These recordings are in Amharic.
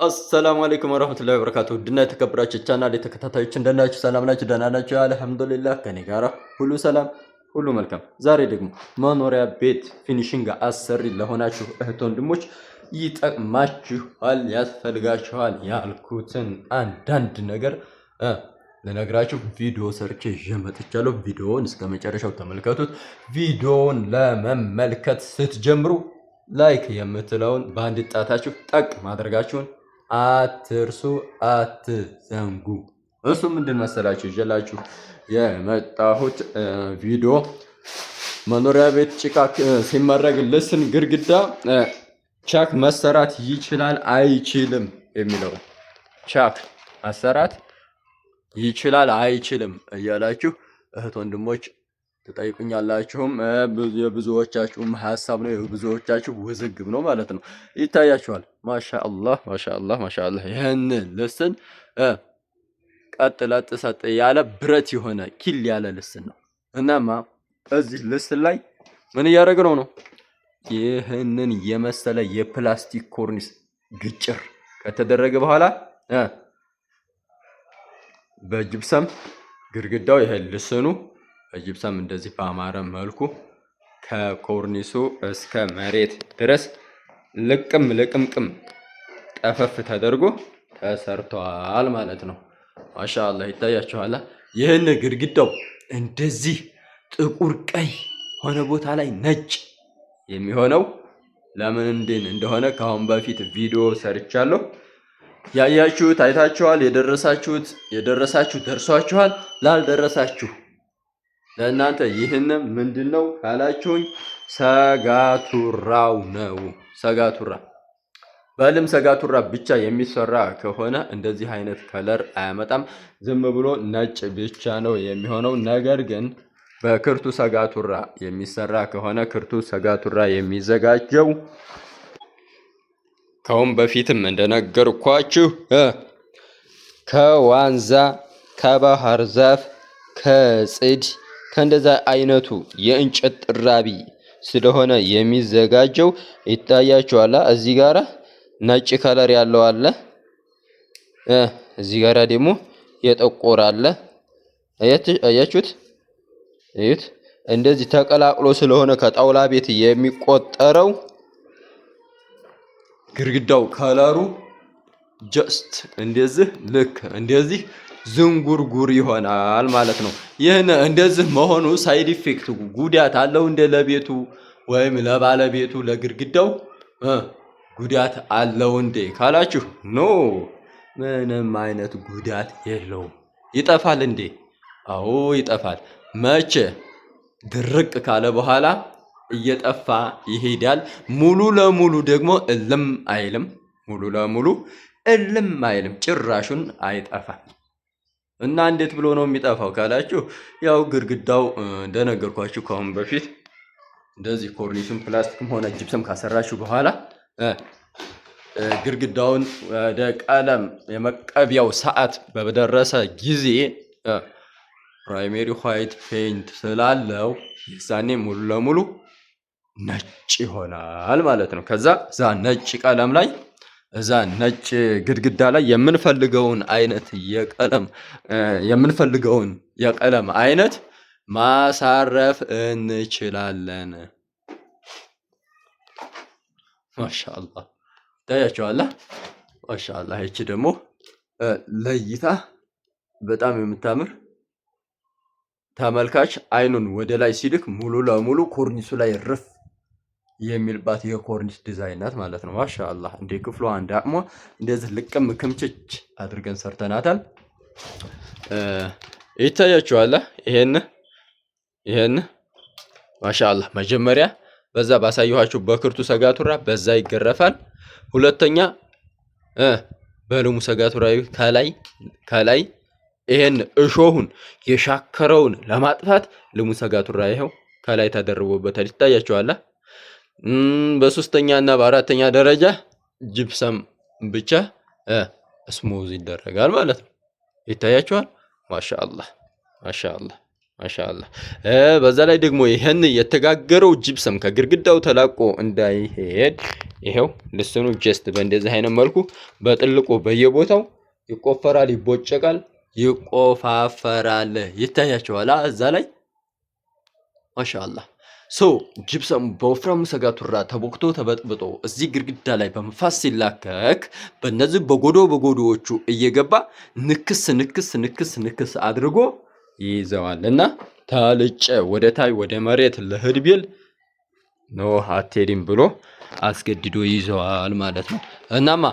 አሰላሙ አለይኩም ወራህመቱላሂ ወበረካቱሁ። ድና የተከበራችሁ ቻናል የተከታታዮች እንደናችሁ ሰላም ናችሁ? ደህና ናችሁ? አልሐምዱሊላህ ከኔ ጋራ ሁሉ ሰላም ሁሉ መልካም። ዛሬ ደግሞ መኖሪያ ቤት ፊኒሺንግ አሰሪ ለሆናችሁ እህት ወንድሞች ይጠቅማችኋል፣ ያስፈልጋችኋል ያልኩትን አንዳንድ ነገር ለነግራችሁ ቪዲዮ ሰርቼ ይዤ መጥቻለሁ። ቪዲዮውን እስከ መጨረሻው ተመልከቱት። ቪዲዮውን ለመመልከት ስትጀምሩ ላይክ የምትለውን በአንድ ጣታችሁ ጠቅ ማድረጋችሁን አትርሱ፣ አትዘንጉ። እሱ ምንድን መሰላችሁ ይዤላችሁ የመጣሁት ቪዲዮ መኖሪያ ቤት ጭቃ ሲመረግ ልስን ግድግዳ ቻክ መሰራት ይችላል አይችልም የሚለው ቻክ መሰራት ይችላል አይችልም እያላችሁ እህት ወንድሞች ትጠይቁኛላችሁም። የብዙዎቻችሁም ሀሳብ ነው፣ የብዙዎቻችሁ ውዝግብ ነው ማለት ነው። ይታያችኋል። ማሻአላህ ማሻአላህ ማሻአላህ። ይህን ልስን ቀጥ ለጥ ሰጥ ያለ ብረት የሆነ ኪል ያለ ልስን ነው። እናማ እዚህ ልስን ላይ ምን እያደረግነው ነው? ይህንን የመሰለ የፕላስቲክ ኮርኒስ ግጭር ከተደረገ በኋላ በጅብሰም ግድግዳው ይሄ ልስኑ በጅብሰም እንደዚህ በአማረ መልኩ ከኮርኒሱ እስከ መሬት ድረስ ልቅም ልቅምቅም ጠፈፍ ተደርጎ ተሰርቷል ማለት ነው። ማሻአላህ ይታያችኋል። ይህን ግድግዳው እንደዚህ ጥቁር ቀይ ሆነ ቦታ ላይ ነጭ የሚሆነው ለምን እንደሆነ ከአሁን በፊት ቪዲዮ ሰርቻለሁ። ያያችሁት አይታችኋል። የደረሳችሁ ደርሷችኋል። ላልደረሳችሁ ለእናንተ ይህንም ምንድነው ካላችሁኝ ሰጋቱራው ነው። ሰጋቱራ በልም ሰጋቱራ ብቻ የሚሰራ ከሆነ እንደዚህ አይነት ከለር አያመጣም። ዝም ብሎ ነጭ ብቻ ነው የሚሆነው። ነገር ግን በክርቱ ሰጋቱራ የሚሰራ ከሆነ ክርቱ ሰጋቱራ የሚዘጋጀው ከአሁን በፊትም እንደነገርኳችሁ ከዋንዛ፣ ከባህር ዛፍ፣ ከጽድ ከእንደዛ አይነቱ የእንጨት ጥራቢ ስለሆነ የሚዘጋጀው ይታያችኋል። እዚህ ጋራ ነጭ ከለር ያለው አለ፣ እዚህ ጋራ ደግሞ የጠቆረ አለ። አያችሁት? እዩት። እንደዚህ ተቀላቅሎ ስለሆነ ከጣውላ ቤት የሚቆጠረው ግድግዳው ከለሩ ጀስት እንደዚህ ልክ እንደዚህ ዝንጉርጉር ይሆናል ማለት ነው። ይህን እንደዚህ መሆኑ ሳይድ ኢፌክት ጉዳት አለው እንደ ለቤቱ ወይም ለባለቤቱ ለግድግዳው ጉዳት አለው እንዴ ካላችሁ ኖ፣ ምንም አይነት ጉዳት የለውም። ይጠፋል እንዴ? አዎ ይጠፋል። መቼ? ድርቅ ካለ በኋላ እየጠፋ ይሄዳል። ሙሉ ለሙሉ ደግሞ እልም አይልም። ሙሉ ለሙሉ እልም አይልም፣ ጭራሹን አይጠፋም። እና እንዴት ብሎ ነው የሚጠፋው ካላችሁ ያው ግድግዳው እንደነገርኳችሁ ከአሁን በፊት እንደዚህ ኮርኒሱን ፕላስቲክም ሆነ ጅብሰም ካሰራችሁ በኋላ ግድግዳውን ወደ ቀለም የመቀቢያው ሰዓት በደረሰ ጊዜ ፕራይሜሪ ዋይት ፔይንት ስላለው የዛኔ ሙሉ ለሙሉ ነጭ ይሆናል ማለት ነው። ከዛ እዛ ነጭ ቀለም ላይ እዛ ነጭ ግድግዳ ላይ የምንፈልገውን የቀለም አይነት ማሳረፍ እንችላለን። ማሻአላህ ታያችኋል። ማሻአላህ እቺ ደግሞ ለይታ በጣም የምታምር ተመልካች አይኑን ወደ ላይ ሲልክ ሙሉ ለሙሉ ኮርኒሱ ላይ ርፍ የሚልባት የኮርኒስ ዲዛይን ናት ማለት ነው። ማሻአላህ እንደ ክፍሏ እንደ አቅሟ እንደዚህ ልቅም ክምችች አድርገን ሰርተናታል። ይታያችኋል። ይሄን ማሻአላህ መጀመሪያ በዛ ባሳየኋችሁ በክርቱ ሰጋቱራ በዛ ይገረፋል። ሁለተኛ በልሙ ሰጋቱራ ከላይ ይሄን እሾሁን የሻከረውን ለማጥፋት ልሙ ሰጋቱራ ይሄው ከላይ ተደርቦበታል። ይታያችኋል። በሶስተኛ እና በአራተኛ ደረጃ ጅብሰም ብቻ ስሙዝ ይደረጋል ማለት ነው። ይታያችኋል። ማሻአላህ ማሻአላህ ማሻአላህ። በዛ ላይ ደግሞ ይሄን የተጋገረው ጅብሰም ከግድግዳው ተላቆ እንዳይሄድ ይሄው ልስኑ ጀስት በእንደዚህ አይነት መልኩ በጥልቁ በየቦታው ይቆፈራል፣ ይቦጨቃል፣ ይቆፋፈራል። ይታያቸዋል እዛ ላይ ማሻአላህ። ጅብሰሙ በወፍራሙ ሰጋቱራ ተቦክቶ ተበጥብጦ እዚህ ግድግዳ ላይ በመፋስ ሲላከክ በእነዚህ በጎዶዎቹ እየገባ ንክስ አድርጎ ይይዘዋል እና ታልጨ ወደ ታይ ወደ መሬት ለህድቤል ኖ አትሄድም ብሎ አስገድዶ ይዘዋል ማለት ነው። እናማ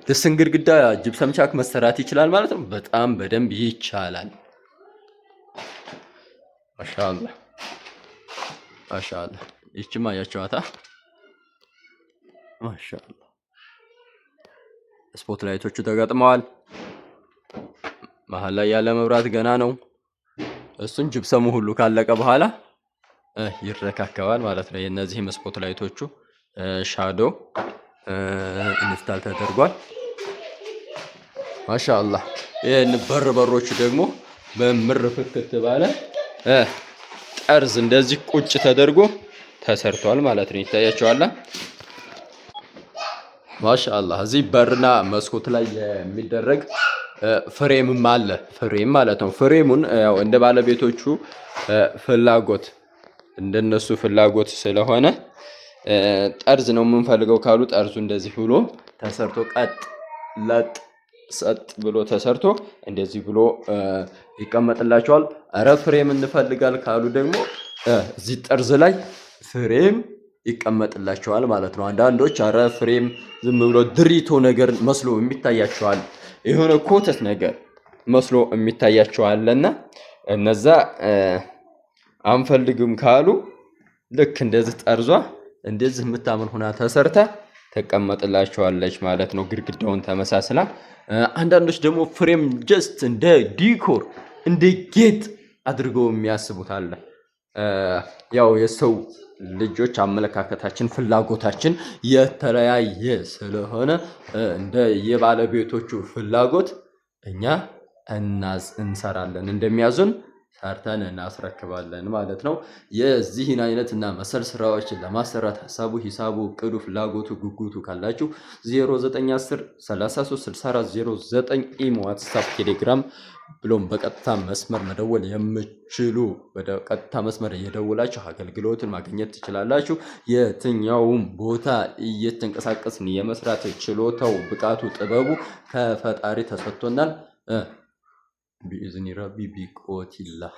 ልስን ግድግዳ ጅብሰም ቻክ መሰራት ይችላል ማለት ነው። በጣም በደንብ ይቻላል። ማሻአላህ ማሻአላህ። ይችማ ያቻዋታ ማሻአላህ። ስፖት ላይቶቹ ተገጥመዋል። መሀል ላይ ያለ መብራት ገና ነው። እሱን ጅብሰሙ ሁሉ ካለቀ በኋላ ይረካከባል ማለት ነው። የነዚህም ስፖት ላይቶቹ ሻዶ ኢንስታል ተደርጓል። ማሻአላህ። ይሄን በሮቹ ደግሞ በምር ፍክት ባለ ጠርዝ እንደዚህ ቁጭ ተደርጎ ተሰርቷል ማለት ነው። ይታያቸዋል። ማሻአላህ። እዚህ በርና መስኮት ላይ የሚደረግ ፍሬምም አለ። ፍሬም ማለት ነው። ፍሬሙን ያው እንደ ባለቤቶቹ ፍላጎት እንደነሱ ፍላጎት ስለሆነ ጠርዝ ነው የምንፈልገው ካሉ ጠርዙ እንደዚህ ብሎ ተሰርቶ ቀጥ ለጥ ሰጥ ብሎ ተሰርቶ እንደዚህ ብሎ ይቀመጥላቸዋል። አረ ፍሬም እንፈልጋል ካሉ ደግሞ እዚህ ጠርዝ ላይ ፍሬም ይቀመጥላቸዋል ማለት ነው። አንዳንዶች አረ ፍሬም ዝም ብሎ ድሪቶ ነገር መስሎ የሚታያቸዋል፣ የሆነ ኮተት ነገር መስሎ የሚታያቸዋልና እነዛ አንፈልግም ካሉ ልክ እንደዚህ ጠርዟ እንደዚህ የምታምር ሆና ተሰርታ ተቀመጥላቸዋለች ማለት ነው። ግድግዳውን ተመሳስላ። አንዳንዶች ደግሞ ፍሬም ጀስት እንደ ዲኮር እንደ ጌጥ አድርገው የሚያስቡት አለ። ያው የሰው ልጆች አመለካከታችን ፍላጎታችን የተለያየ ስለሆነ እንደ የባለቤቶቹ ፍላጎት እኛ እንሰራለን፣ እንደሚያዙን ሰርተን እናስረክባለን ማለት ነው። የዚህን አይነትና መሰል ስራዎችን ለማሰራት ሀሳቡ፣ ሂሳቡ፣ እቅዱ፣ ፍላጎቱ፣ ጉጉቱ ካላችሁ 0910 33 64 09 ኢሞ፣ ዋትስአፕ፣ ቴሌግራም ብሎም በቀጥታ መስመር መደወል የምችሉ በቀጥታ መስመር እየደወላችሁ አገልግሎትን ማግኘት ትችላላችሁ። የትኛውም ቦታ እየተንቀሳቀስን የመስራት ችሎታው፣ ብቃቱ፣ ጥበቡ ከፈጣሪ ተሰጥቶናል። بإذن ربي بقوة الله.